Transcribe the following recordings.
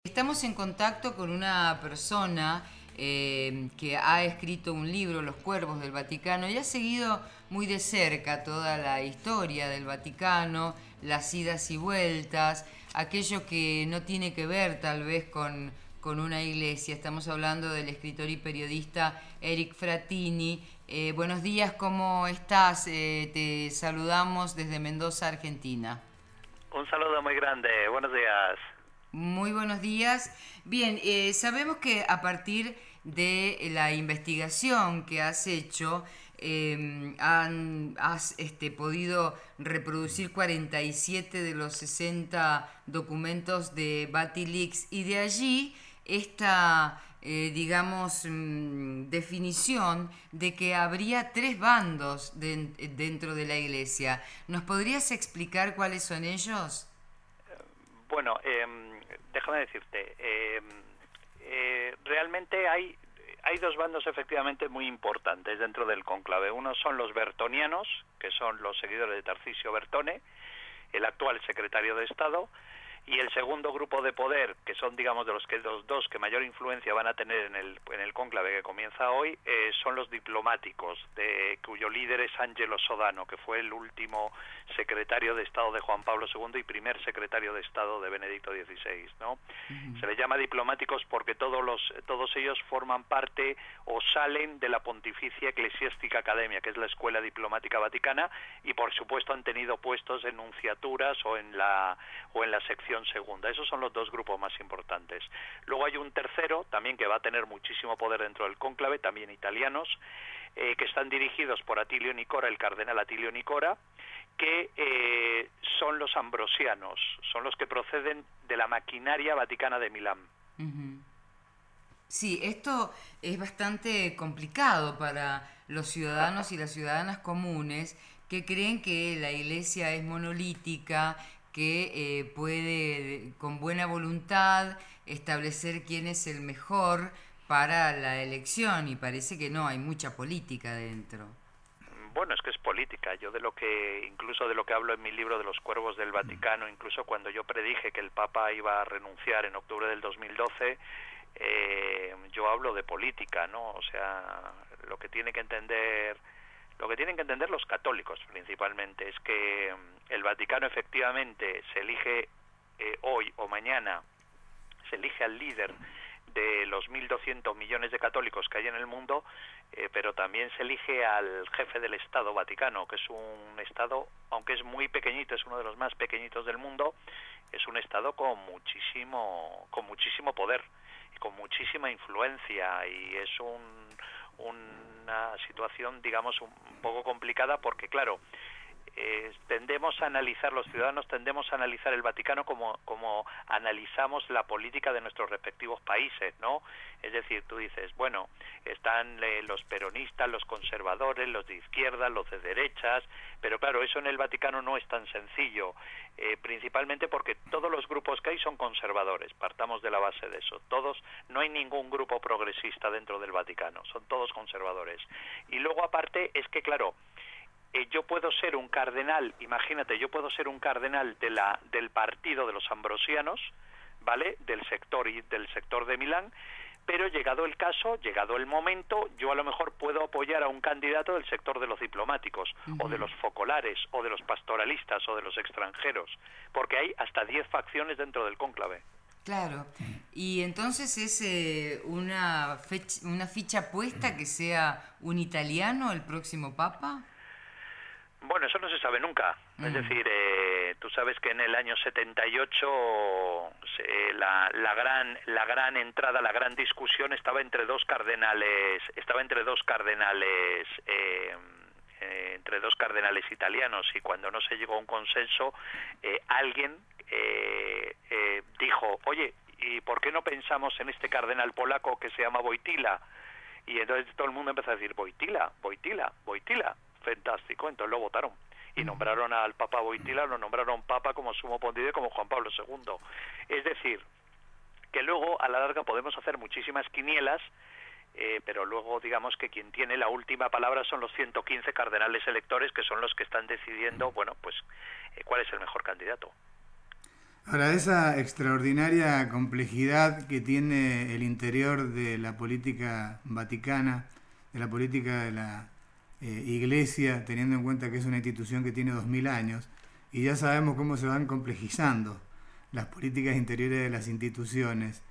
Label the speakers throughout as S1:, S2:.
S1: Estamos en contacto con una persona que ha escrito un libro, Los Cuervos del Vaticano, y ha seguido muy de cerca toda la historia del Vaticano, las idas y vueltas, aquello que no tiene que ver tal vez con una iglesia. Estamos hablando del escritor y periodista Eric Frattini. Buenos días, ¿cómo estás? Te saludamos desde Mendoza, Argentina.
S2: Un saludo muy grande, buenos días.
S1: Muy buenos días. Bien, sabemos que a partir de la investigación que has hecho, has podido reproducir 47 de los 60 documentos de Batilix y de allí esta, digamos, definición de que habría tres bandos dentro de la iglesia. ¿Nos podrías explicar cuáles son ellos?
S2: Bueno, déjame decirte, realmente hay dos bandos efectivamente muy importantes dentro del cónclave. Uno son los bertonianos, que son los seguidores de Tarcisio Bertone, el actual secretario de Estado, y el segundo grupo de poder, que son, digamos, de los dos que mayor influencia van a tener en el cónclave que comienza hoy, son los diplomáticos, cuyo líder es Angelo Sodano, que fue el último secretario de Estado de Juan Pablo II y primer secretario de Estado de Benedicto XVI, ¿no? Se les llama diplomáticos porque todos ellos forman parte o salen de la Pontificia Eclesiástica Academia, que es la Escuela Diplomática Vaticana, y por supuesto han tenido puestos en nunciaturas o en la sección segunda. Esos son los dos grupos más importantes. Luego hay un tercero, también que va a tener muchísimo poder dentro del cónclave, también italianos, que están dirigidos por Attilio Nicora, el cardenal Attilio Nicora, que son los ambrosianos, son los que proceden de la maquinaria vaticana de Milán.
S1: Ujú. Sí, esto es bastante complicado para los ciudadanos y las ciudadanas comunes que creen que la iglesia es monolítica, que puede con buena voluntad establecer quién es el mejor para la elección y parece que no, hay mucha política dentro.
S2: Bueno, es que es política. Yo incluso de lo que hablo en mi libro de los cuervos del Vaticano, incluso cuando yo predije que el Papa iba a renunciar en octubre del 2012, yo hablo de política, ¿no? O sea, lo que tienen que entender los católicos principalmente es que el Vaticano efectivamente se elige hoy o mañana, se elige al líder de los 1.200 millones de católicos que hay en el mundo, pero también se elige al jefe del Estado Vaticano, que es un Estado, aunque es muy pequeñito, es uno de los más pequeñitos del mundo, es un Estado con muchísimo poder y con muchísima influencia, y es una situación, digamos, un poco complicada porque, claro, tendemos a analizar, los ciudadanos tendemos a analizar el Vaticano como analizamos la política de nuestros respectivos países, ¿no? Es decir, tú dices, bueno, están los peronistas, los conservadores, los de izquierda, los de derechas, pero claro, eso en el Vaticano no es tan sencillo, principalmente porque todos los grupos que hay son conservadores, partamos de la base de eso, no hay ningún grupo progresista dentro del Vaticano, son todos conservadores. Y luego aparte es que, claro, yo puedo ser un cardenal, imagínate, yo puedo ser un cardenal del partido de los ambrosianos, ¿vale? Del sector de Milán, pero llegado el caso, llegado el momento, yo a lo mejor puedo apoyar a un candidato del sector de los diplomáticos, o de
S1: Ujú.
S2: los focolares, o de los pastoralistas, o de los extranjeros, porque hay hasta 10 facciones dentro del cónclave.
S1: Claro, y entonces es una ficha puesta que sea un italiano el próximo papa.
S2: Bueno, eso no se sabe nunca. Es
S1: Mm,
S2: decir, tú sabes que en el año 78 la gran entrada, la gran discusión estaba entre dos cardenales, entre dos cardenales italianos, y cuando no se llegó a un consenso, alguien dijo, oye, ¿y por qué no pensamos en este cardenal polaco que se llama Wojtyla? Y entonces todo el mundo empezó a decir, Wojtyla, Wojtyla, Wojtyla. Fantástico, entonces lo votaron. Y
S1: ujú.
S2: nombraron al Papa Wojtyla, lo nombraron Papa como sumo pontífice, como Juan Pablo II. Es decir, que luego a la larga podemos hacer muchísimas quinielas, pero luego digamos que quien tiene la última palabra son los 115 cardenales electores, que son los que están decidiendo, bueno, pues cuál es el mejor candidato.
S3: Ahora, esa extraordinaria complejidad que tiene el interior de la política vaticana, de la política de la Iglesia, teniendo en cuenta que es una institución que tiene 2000 años, y ya sabemos cómo se van complejizando las políticas interiores de las instituciones,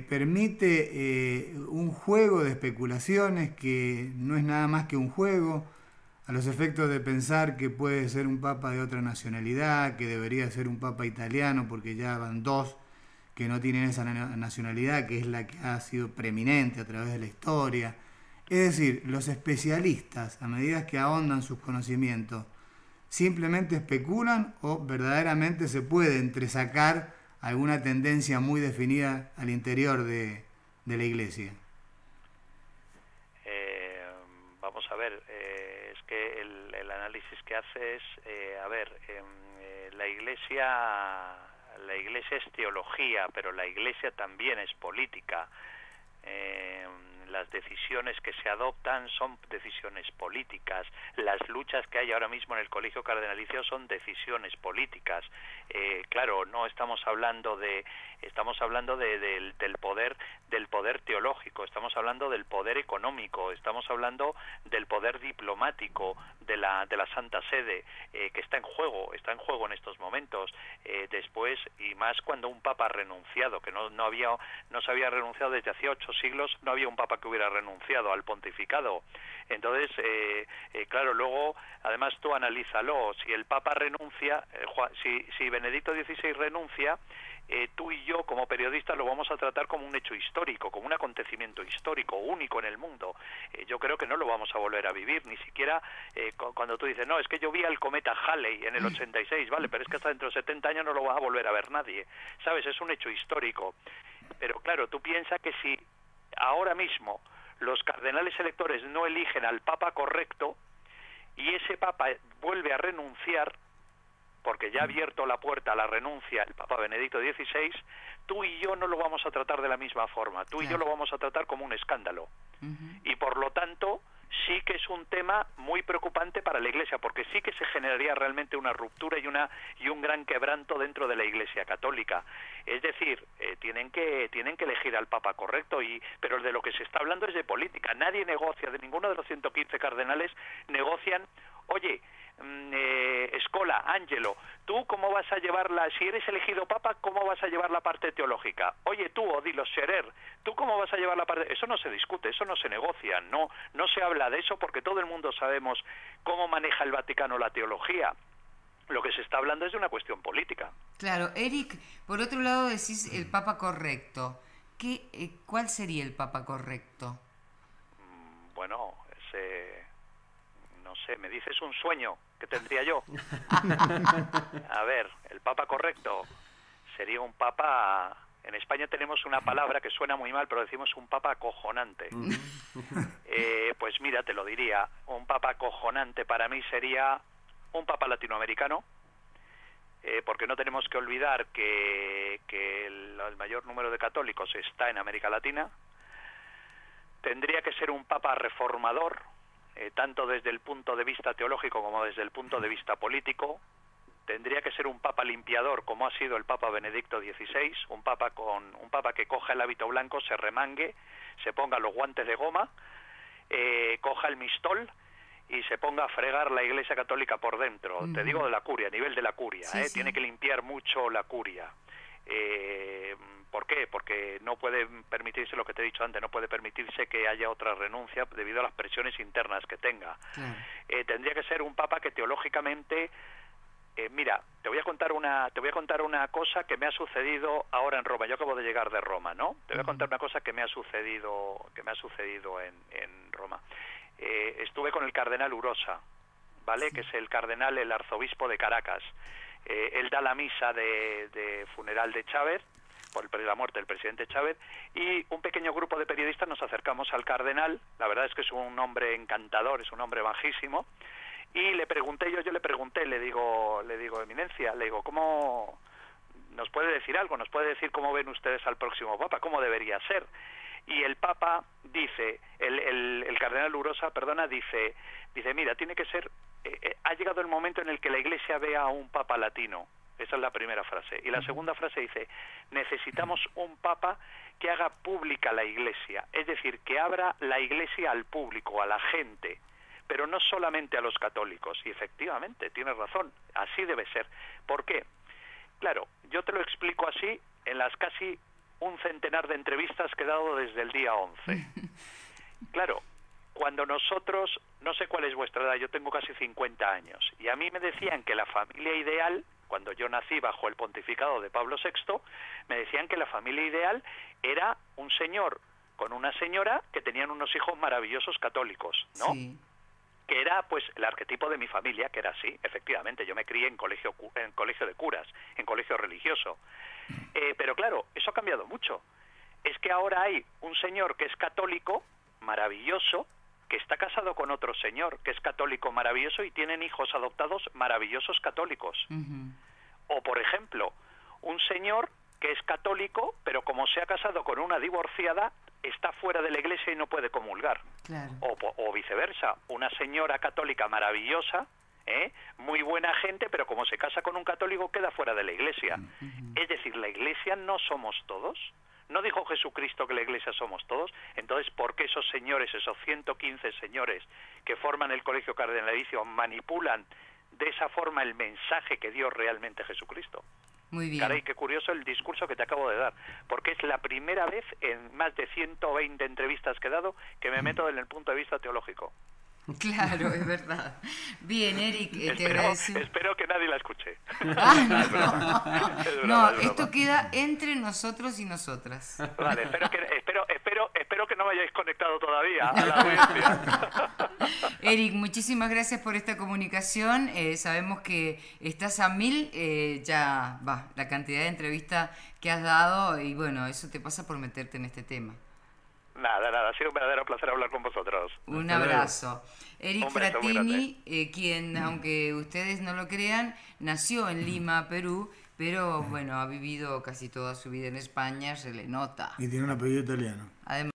S3: permite un juego de especulaciones que no es nada más que un juego, a los efectos de pensar que puede ser un papa de otra nacionalidad, que debería ser un papa italiano, porque ya van dos que no tienen esa nacionalidad, que es la que ha sido preeminente a través de la historia. Es decir, los especialistas, a medida que ahondan sus conocimientos, simplemente especulan o verdaderamente se puede entresacar alguna tendencia muy definida al interior de la Iglesia.
S2: Vamos a ver, es que el análisis que hace es, la Iglesia es teología, pero la Iglesia también es política. Las decisiones que se adoptan son decisiones políticas. Las luchas que hay ahora mismo en el Colegio Cardenalicio son decisiones políticas. Claro, no estamos hablando del poder teológico, estamos hablando del poder económico, estamos hablando del poder diplomático de la Santa Sede, que está en juego en estos momentos. Después, y más cuando un papa ha renunciado, que no se había renunciado desde hacía 8 siglos, no había un papa que hubiera renunciado al pontificado. Entonces, claro, luego, además tú analízalo, si el papa renuncia, si Benedicto XVI renuncia, tú y yo como periodistas lo vamos a tratar como un hecho histórico, como un acontecimiento histórico, único en el mundo. Yo creo que no lo vamos a volver a vivir, ni siquiera cuando tú dices, no, es que yo vi al cometa Halley en el 86, vale, pero es que hasta dentro de 70 años no lo va a volver a ver nadie, ¿sabes? Es un hecho histórico. Pero claro, tú piensas que si ahora mismo los cardenales electores no eligen al papa correcto y ese papa vuelve a renunciar, porque ya ha abierto la puerta a la renuncia el Papa Benedicto XVI, tú y yo no lo vamos a tratar de la misma forma, tú y yo lo vamos a tratar como un escándalo. Y por lo tanto, sí que es un tema muy preocupante para la Iglesia, porque sí que se generaría realmente una ruptura y un gran quebranto dentro de la Iglesia católica. Es decir, tienen que elegir al Papa correcto, pero de lo que se está hablando es de política. Nadie negocia, de ninguno de los 115 cardenales negocian, oye, Scola, Angelo, ¿tú cómo vas a llevarla? Si eres elegido papa, ¿cómo vas a llevar la parte teológica? Oye, tú, Odilo Scherer, ¿tú cómo vas a llevar la parte? Eso no se discute, eso no se negocia, no se habla de eso porque todo el mundo sabemos cómo maneja el Vaticano la teología. Lo que se está hablando es de una cuestión política.
S1: Claro, Eric, por otro lado decís el papa correcto. ¿Cuál sería el papa correcto?
S2: Bueno, no sé, me dices un sueño que tendría yo. A ver, el papa correcto sería un papa... En España tenemos una palabra que suena muy mal, pero decimos un papa acojonante. Pues mira, te lo diría, un papa acojonante para mí sería un papa latinoamericano, porque no tenemos que olvidar que el mayor número de católicos está en América Latina. Tendría que ser un papa reformador, tanto desde el punto de vista teológico como desde el punto de vista político. Tendría que ser un papa limpiador, como ha sido el Papa Benedicto XVI, un papa que coja el hábito blanco, se remangue, se ponga los guantes de goma, coja el mistol y se ponga a fregar la Iglesia Católica por dentro. Te digo de la curia, a nivel de la curia, sí. Tiene que limpiar mucho la curia. ¿Por qué? Porque no puede permitirse lo que te he dicho antes, no puede permitirse que haya otra renuncia debido a las presiones internas que tenga. Tendría que ser un papa que teológicamente... mira, te voy a contar una cosa que me ha sucedido ahora en Roma. Yo acabo de llegar de Roma, ¿no? Te voy a contar una cosa que me ha sucedido en Roma. Estuve con el cardenal Urosa, ¿vale? Que es el arzobispo de Caracas. Él da la misa de funeral de Chávez, por la muerte del presidente Chávez, y un pequeño grupo de periodistas nos acercamos al cardenal. La verdad es que es un hombre encantador, es un hombre bajísimo. Y le pregunté, le digo, Eminencia, le digo, ¿cómo nos puede decir algo? ¿Nos puede decir cómo ven ustedes al próximo papa? ¿Cómo debería ser? Y el papa dice, el cardenal Urosa, dice, mira, tiene que ser, ha llegado el momento en el que la Iglesia vea a un papa latino. Esa es la primera frase. Y la segunda frase dice, necesitamos un papa que haga pública la Iglesia, es decir, que abra la Iglesia al público, a la gente, pero no solamente a los católicos. Y efectivamente, tienes razón, así debe ser. ¿Por qué? Claro, yo te lo explico así en las casi un centenar de entrevistas que he dado desde el día 11. Claro, cuando nosotros, no sé cuál es vuestra edad, yo tengo casi 50 años, y a mí me decían que la familia ideal, cuando yo nací bajo el pontificado de Pablo VI, me decían que la familia ideal era un señor con una señora que tenían unos hijos maravillosos católicos, ¿no?
S1: Sí.
S2: Que era pues el arquetipo de mi familia, que era así, efectivamente. Yo me crié en colegio de curas, en colegio religioso. Pero claro, eso ha cambiado mucho. Es que ahora hay un señor que es católico, maravilloso, que está casado con otro señor que es católico maravilloso y tienen hijos adoptados maravillosos católicos. O, por ejemplo, un señor que es católico, pero como se ha casado con una divorciada, está fuera de la iglesia y no puede comulgar.
S1: Claro.
S2: O viceversa, una señora católica maravillosa, muy buena gente, pero como se casa con un católico queda fuera de la iglesia. Es decir, la iglesia no somos todos. ¿No dijo Jesucristo que la iglesia somos todos? Entonces, ¿por qué esos señores, esos 115 señores que forman el colegio cardenalicio, manipulan de esa forma el mensaje que dio realmente Jesucristo?
S1: Muy bien.
S2: Caray, qué curioso el discurso que te acabo de dar, porque es la primera vez en más de 120 entrevistas que he dado que me meto en el punto de vista teológico.
S1: Claro, es verdad. Bien, Eric, te agradecemos.
S2: Espero que nadie la escuche.
S1: No, esto queda entre nosotros y nosotras.
S2: Vale, espero que no me hayáis conectado todavía a la audiencia.
S1: Eric, muchísimas gracias por esta comunicación. Sabemos que estás a 1000, ya va, la cantidad de entrevistas que has dado, y bueno, eso te pasa por meterte en este tema.
S2: Nada, ha sido un verdadero placer hablar con vosotros.
S1: Un abrazo. Eric Frattini, quien, aunque ustedes no lo crean, nació en Lima, Perú, pero bueno, ha vivido casi toda su vida en España, se le nota.
S3: Y tiene un apellido italiano.
S1: Además,